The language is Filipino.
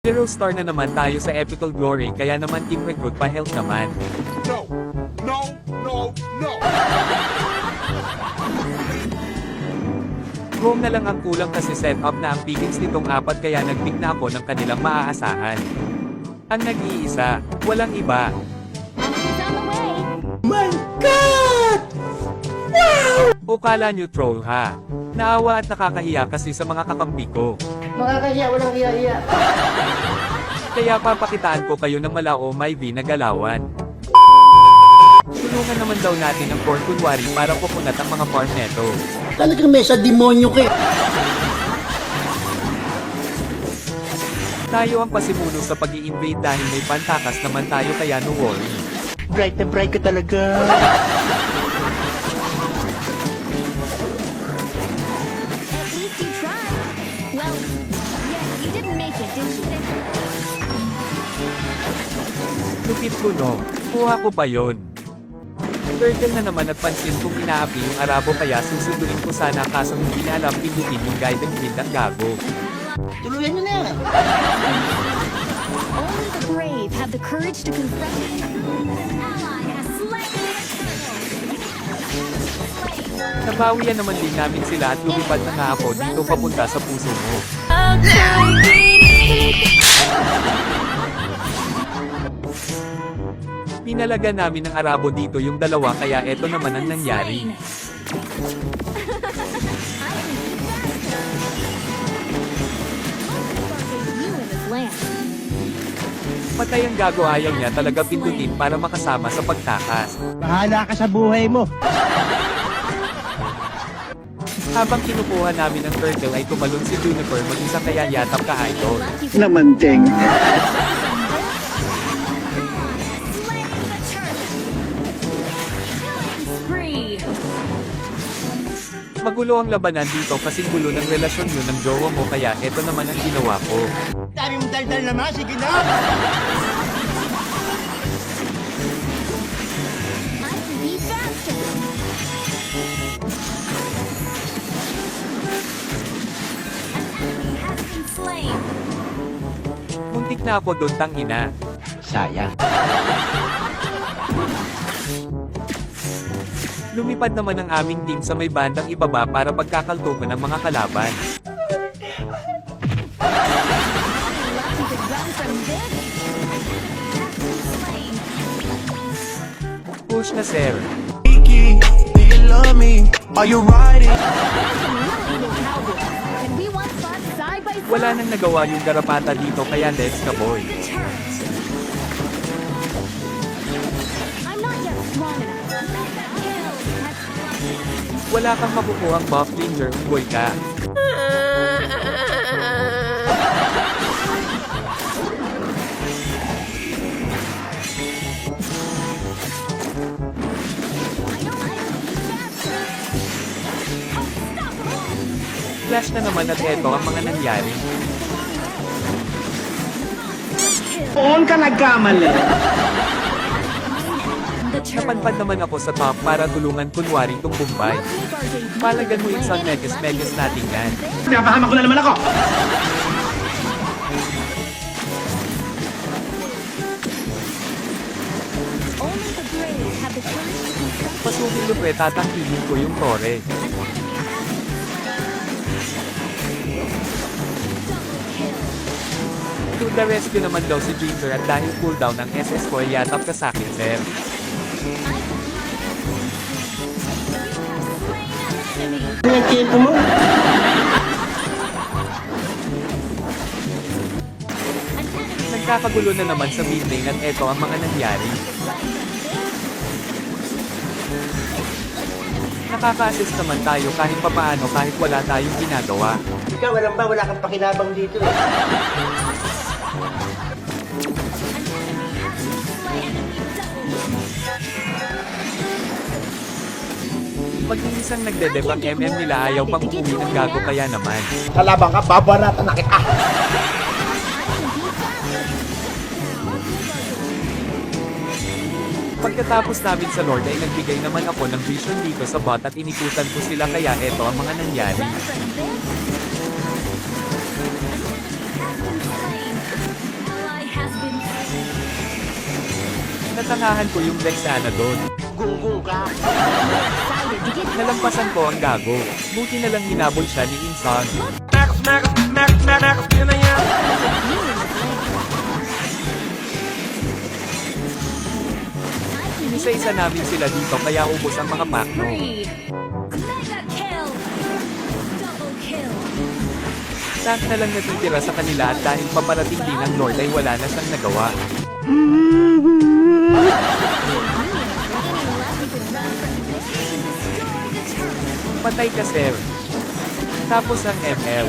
Zero star na naman tayo sa Epical Glory kaya naman team recruit pa help naman. No, no, no, no. Home na lang ang kulang kasi set up na ang pickings nitong apat kaya nag-pick na ako ng kanilang maaasahan. Ang nag-iisa, walang iba. He's on the way. My God! O kala nyo troll ha? Naawa at nakakahiya kasi sa mga kakampi ko. Makakahiya, walang hiya-hiya. Kaya papakitaan ko kayo ng malao may V na galawan. Tulungan naman daw natin ang core kunwari para pupunat ang mga farm neto. Talagang may sa demonyo ka. Tayo ang pasimuno sa pag-i-invade dahil may pantakas naman tayo kaya no worry. Bright na bright ka talaga. At least you tried. Well, yeah, you didn't make it, did you? Lupit ko no, kuha ko pa yon. Turtle na naman at pansin kong inaapi yung Arabo kaya susunduin ko sana kaso hindi na alam pindutin yung guiding field ang gago. Tuluyan nyo na yan. Only the brave have the courage to confront it. An ally has slain the Nabawian naman din namin sila at lumipad na nga ako dito papunta sa puso mo. Pinalaga namin ng Arabo dito yung dalawa kaya eto naman ang nangyari. Patay ang gago ayaw niya talaga pindutin para makasama sa pagtakas. Bahala ka sa buhay mo. Habang kinukuha namin ang turtle ay tumalon si Juniper mag-isa kaya yatap ka idol. Namanteng. Magulo ang labanan dito kasi gulo ng relasyon yun ng jowa mo kaya eto naman ang ginawa ko. Dami mong daldal naman, sige na. Muntik na ako doon tang ina. Sayang. Lumipad naman ang aming team sa may bandang ibaba para pagkakaltukan ng mga kalaban. Push na sir. Kiki, do you love me? Are you riding? Wala nang nagawa yung garapata dito kaya let's ka boy. Wala kang makukuhang buff ranger, boy ka. Flash na naman at eto ang mga nangyari. Poon ka nagkamali. Napanpad naman ako sa top para tulungan kunwari tong Bombay. Palagan mo yung megas natin yan. Napahama ko na naman ako. Pasukin lupe tatangkilin ko yung tore. To the rescue naman daw si Ginger at dahil cooldown ng SS ko ay yatap ka sakin sir. Ano yung tempo mo? Nagkakagulo na naman sa mid lane at eto ang mga nangyari. Nakaka-assist naman tayo kahit papaano kahit wala tayong ginagawa. Ikaw, wala kang pakinabang dito eh. Pag-iisang nagdedep ang MM nila ayaw pang umuwi ng gago kaya naman. Kalabang ka, babaratan na kita. Pagkatapos namin sa Lord ay nagbigay naman ako ng vision dito sa bot at inikutan ko sila kaya eto ang mga nangyari. Natangahan ko yung Vexana doon. Gunggong ka. Excited to get Nalampasan ko ang gago. Buti na lang hinabol siya ni Insan. Inisa-isa namin sila dito kaya ubos ang mga pakno. free. Mega kill. Double kill. Tank na lang natitira sa kanila at dahil paparating din ang Lord ay wala na siyang nagawa. Patay ka, sir. Tapos ang ML.